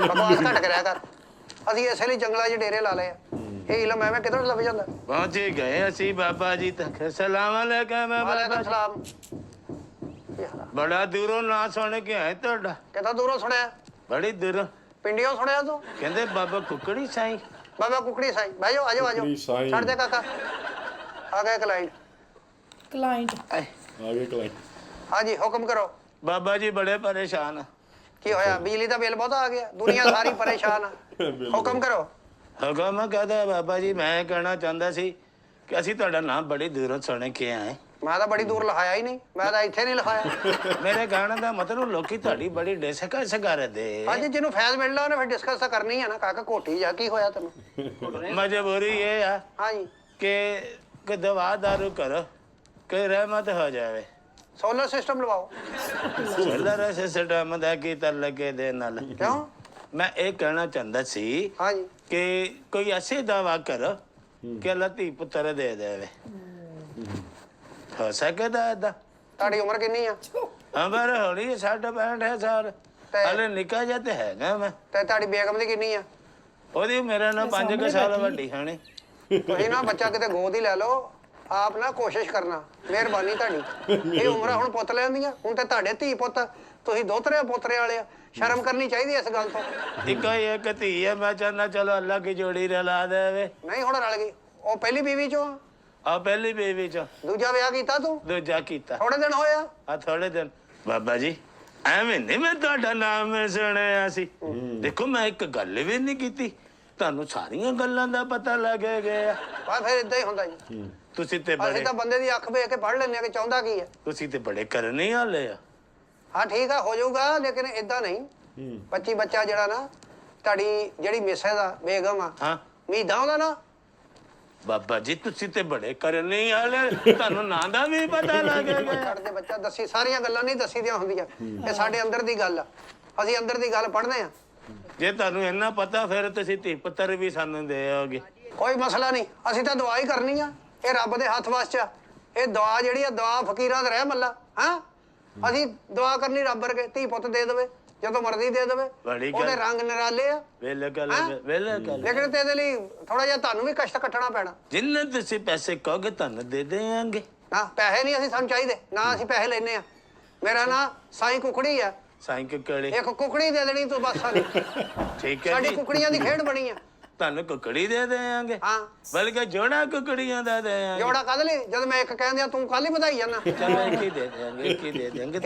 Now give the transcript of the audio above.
ਬਕਵਾਸ ਘੱਟ ਕਰਿਆ ਕਰ। ਅਸੀਂ ਇਸੇ ਲਈ ਜੰਗਲਾਂ 'ਚ ਡੇਰੇ ਲਾ ਲਏ ਆ। ਇਹ ਇਲਮ ਐਵੇਂ ਕਿੱਧਰ ਲੱਭ ਜਾਂਦਾ। ਪਹੁੰਚ ਗਏ ਅਸੀਂ ਬਾਬਾ ਜੀ ਤੱਕ। ਸਲਾਮ ਅਲੈਕਮ ਵਾਲੇਕੁਮ ਸਲਾਮ। ਬੜਾ ਦੂਰੋਂ ਨਾਂ ਸੁਣ ਕੇ ਆਏ ਤੁਹਾਡਾ। ਕਿੱਦਾਂ ਦੂਰੋਂ ਸੁਣਿਆ? ਬੜੀ ਦੂਰੋਂ। ਪਿੰਡੀਓਂ ਸੁਣਿਆ ਤੂੰ? ਕਹਿੰਦੇ ਬਾਬਾ ਕੁੱਕੜੀ ਸਾਈਂ। ਬਾਬਾ ਕੁਕੜੀ ਸਾਈਂ। ਬਹਿ ਜਾਓ, ਆਜੋ ਆਜੋ। ਛੱਡ ਦੇ ਕਾਕਾ। ਆ ਗਿਆ ਕਲਾਇੰਟ। ਆ ਗਏ ਕਲਾਇੰਟ। ਹਾਂਜੀ ਹੁਕਮ ਕਰੋ। ਬਾਬਾ ਜੀ ਬੜੇ ਪਰੇਸ਼ਾਨ ਆ। ਕੀ ਹੋਇਆ? ਬਿਜਲੀ ਦਾ ਬਿੱਲ ਬਹੁਤਾ ਆ ਗਿਆ। ਦੁਨੀਆ ਸਾਰੀ ਪਰੇਸ਼ਾਨ ਆ। ਹੁਕਮ ਕਰੋ। ਹੁਕਮ ਕਹਦਾ ਬਾਬਾ ਜੀ ਮੈਂ ਕਹਿਣਾ ਚਾਹੁੰਦਾ ਸੀ ਕਿ ਅਸੀਂ ਤੁਹਾਡਾ ਨਾਮ ਬੜੀ ਦੂਰੋਂ ਸੁਣ ਕੇ ਆਏ। ਮੈਂ ਤਾਂ ਬੜੀ ਦੂਰ ਲਿਖਾਇਆ ਹੀ ਨਹੀਂ। ਮੈਂ ਤਾਂ ਇੱਥੇ ਨਹੀਂ ਲਿਖਾਇਆ। ਮੇਰੇ ਕਹਿਣ ਦਾ ਮਤਲਬ ਲੋਕੀ ਤੁਹਾਡੀ ਬੜੀ ਡਿਸਕਸ ਕਰਦੇ। ਹਾਂਜੀ ਜਿਹਨੂੰ ਫੈਜ਼ ਮਿਲਣਾ ਉਹਨੇ ਫਿਰ ਡਿਸਕਸ ਤਾਂ ਕਰਨੀ ਆ ਨਾ। ਕਾਕਾ ਕੋਠੀ ਜਾ ਕੀ ਹੋਇਆ ਤੈਨੂੰ? ਮਜਬੂਰੀ ਇਹ ਆ ਹਾਂਜੀ ਕਿ ਦਵਾ ਦਾਰੂ ਕਰੋ ਕਿ ਰਹਿਮਤ ਹੋ ਜਾਵੇ। ਸੋਲਰ ਸਿਸਟਮ ਲਵਾਓ। ਸੋਲਰ ਸਿਸਟਮ ਦਾ ਕੀ ਲੱਗੇ ਦੇ ਨਾਲ? ਕਿਉਂ? ਮੈਂ ਇਹ ਕਹਿਣਾ ਚਾਹੁੰਦਾ ਸੀ ਹਾਂਜੀ ਕਿ ਕੋਈ ਐਸੀ ਦਵਾ ਕਰੋ ਕਿ ਅੱਲਾ ਧੀ ਪੁੱਤਰ ਦੇ ਦੇਵੇ। ਹੋ ਸਕਦਾ ਏਦਾਂ? ਤੁਹਾਡੀ ਉਮਰ ਕਿੰਨੀ ਆ? ਅਮਰ ਹੋਣੀ 65 ਸਾਲ। ਹਲੇ ਨਿੱਕਾ ਜਿਹਾ ਤੇ ਹੈਗਾ ਮੈਂ। ਤੇ ਤੁਹਾਡੀ ਬੇਗਮ ਦੀ ਕਿੰਨੀ ਆ? ਉਹਦੀ ਮੇਰੇ ਨਾਲ 5 ਸਾਲ ਵੱਡੀ ਹੋਣੀ। ਤੁਸੀਂ ਨਾ ਬੱਚਾ ਕਿਤੇ ਗੋਦ ਹੀ ਲੈ ਲਓ। ਆਪ ਨਾ ਕੋਸ਼ਿਸ਼ ਕਰਨਾ। ਮਿਹਰਬਾਨੀ ਤੁਹਾਡੀ। ਇਹ ਉਮਰਾਂ ਹੁਣ ਪੁੱਤ ਲੈਂਦੀਆਂ। ਹੁਣ ਤੇ ਤੁਹਾਡੇ ਧੀ ਪੁੱਤ ਤੁਸੀਂ ਦੋਤਰੇ ਪੋਤਰੇ ਵਾਲੇ ਆ। ਸ਼ਰਮ ਕਰਨੀ ਚਾਹੀਦੀ ਇਸ ਗੱਲ ਤੋਂ। ਇੱਕੋ ਹੀ ਇੱਕ ਧੀ ਹੈ। ਮੈਂ ਚਾਹੁੰਦਾ ਚਲੋ ਅੱਲਾ ਕੀ ਜੋੜੀ ਰਲਾ ਦੇਵੇ। ਨਹੀਂ ਹੁਣ ਰਲ ਗਈ। ਉਹ ਪਹਿਲੀ ਬੀਵੀ ਚੋਂ ਆ ਪਹਿਲੀ ਬੇਬੀ ਚ ਦੂਜਾ ਵਿਆਹ ਕੀਤਾ ਤੂੰ? ਦੂਜਾ ਕੀਤਾ। ਥੋੜੇ ਦਿਨ ਹੋਇਆ? ਆ ਥੋੜੇ ਦਿਨ। ਬਾਬਾ ਜੀ ਐਵੇਂ ਨਹੀਂ ਮੈਂ ਤੁਹਾਡਾ ਨਾਮ ਸੁਣਿਆ ਸੀ। ਦੇਖੋ ਮੈਂ ਇੱਕ ਗੱਲ ਵੀ ਨਹੀਂ ਕੀਤੀ। ਤੁਹਾਨੂੰ ਸਾਰੀਆਂ ਗੱਲਾਂ ਦਾ ਪਤਾ ਲੱਗ ਗਿਆ। ਬਸ ਫਿਰ ਇਦਾਂ ਹੀ ਹੁੰਦਾ ਜੀ। ਤੁਸੀਂ ਤੇ ਅਸੀਂ ਬੜੇ ਤਾਂ ਬੰਦੇ ਦੀ ਅੱਖ ਵੇਖ ਕੇ ਪੜ੍ਹ ਲੈਂਦੇ ਆ ਕਿ ਚਾਹੁੰਦਾ ਕੀ ਹੈ। ਤੁਸੀਂ ਤੇ ਬੜੇ ਕਰਨੇ ਵਾਲੇ ਆ। ਹਾਂ ਠੀਕ ਆ ਹੋ ਜਾਊਗਾ ਲੇਕਿਨ ਇਦਾਂ ਨਹੀਂ। 25 ਬੱਚਾ ਜਿਹੜਾ ਨਾ ਤੁਹਾਡੀ ਜਿਹੜੀ ਮਿਸੇ ਦਾ ਬੇਗਮ ਆ ਹਾਂ ਮੀਦਾਂ ਉਹਦਾ ਨਾ। ਬਾਬਾ ਜੀ ਤੁਸੀਂ ਤੇ ਬੜੇ ਕਰਨੇ ਵਾਲੇ। ਤੁਹਾਨੂੰ ਨਾਂ ਦਾ ਵੀ ਪਤਾ ਲੱਗ ਗਿਆ। ਛੱਡ ਦੇ ਬੱਚਾ। ਦੱਸੀ ਸਾਰੀਆਂ ਗੱਲਾਂ ਨਹੀਂ ਦੱਸੀ ਦੀਆਂ ਹੁੰਦੀਆਂ। ਇਹ ਸਾਡੇ ਅੰਦਰ ਦੀ ਗੱਲ ਆ। ਅਸੀਂ ਅੰਦਰ ਦੀ ਗੱਲ ਪੜ੍ਹਦੇ ਆ। ਜੇ ਤੁਹਾਨੂੰ ਇੰਨਾ ਪਤਾ ਫਿਰ ਤੁਸੀਂ ਧੀ ਪੁੱਤਰ ਵੀ ਸਾਨੂੰ ਦੇਓਗੇ। ਕੋਈ ਮਸਲਾ ਨਹੀਂ। ਅਸੀਂ ਤਾਂ ਦੁਆ ਹੀ ਕਰਨੀ ਆ। ਇਹ ਰੱਬ ਦੇ ਹੱਥ ਵਾਸ ਚ ਆ। ਇਹ ਦੁਆ ਜਿਹੜੀ ਆ ਦੁਆ ਫਕੀਰਾਂ ਦਾ ਰਹਿ ਮੱਲਾ। ਹਾਂ ਅਸੀਂ ਦੁਆ ਕਰਨੀ ਰੱਬ ਵਰਗੇ ਧੀ ਪੁੱਤ ਦੇ ਦੇਵੇ ਜਦੋਂ ਮਰਜ਼ੀ ਦੇ ਦੇਵੇ। ਉਹਦੇ ਰੰਗ ਨਿਰਾਲੇ ਆ। ਬਿਲਕੁਲ ਬਿਲਕੁਲ। ਲੇਕਿਨ ਤੇ ਇਹਦੇ ਲਈ ਥੋੜਾ ਜਿਹਾ ਤੁਹਾਨੂੰ ਵੀ ਕਸ਼ਟ ਕੱਟਣਾ ਪੈਣਾ। ਜਿੰਨੇ ਤੁਸੀਂ ਪੈਸੇ ਕਹੋਗੇ ਤੁਹਾਨੂੰ ਦੇ ਦੇਵਾਂਗੇ। ਨਾ ਪੈਸੇ ਨਹੀਂ ਅਸੀਂ ਸਾਨੂੰ ਚਾਹੀਦੇ ਨਾ। ਅਸੀਂ ਪੈਸੇ ਲੈਨੇ ਆ। ਮੇਰਾ ਨਾਂ ਸਾਈਂ ਕੁਕੜੀ ਆ। ਸਾਈਂ ਕੁੱਕੜੀ। ਇੱਕ ਕੁਕੜੀ ਦੇ ਦੇਣੀ ਤੂੰ ਬਸ ਸਾਨੂੰ। ਠੀਕ ਹੈ ਸਾਡੀ ਜੀ। ਕੁਕੜੀਆਂ ਦੀ ਖੇਡ ਬਣੀ ਆ। ਤੁਹਾਨੂੰ ਕੁੱਕੜੀ ਦੇ ਦੇਵਾਂਗੇ। ਹਾਂ ਬਲਕਿ ਜੋੜਾ ਕੁੱਕੜੀਆਂ ਦਾ ਦੇਵਾਂਗੇ। ਜੋੜਾ ਕਦ ਲਈ? ਜਦ ਮੈਂ ਇੱਕ ਕਹਿੰਦੇ ਆ ਤੂੰ ਕੱਲ ਹੀ ਵਧਾਈ ਜਾਣਾ। ਚਲੋ ਇੱਕ ਹੀ ਦੇ ਦੇਵਾਂਗੇ। ਇੱਕ ਹੀ ਦੇ ਦੇਵਾਂਗੇ।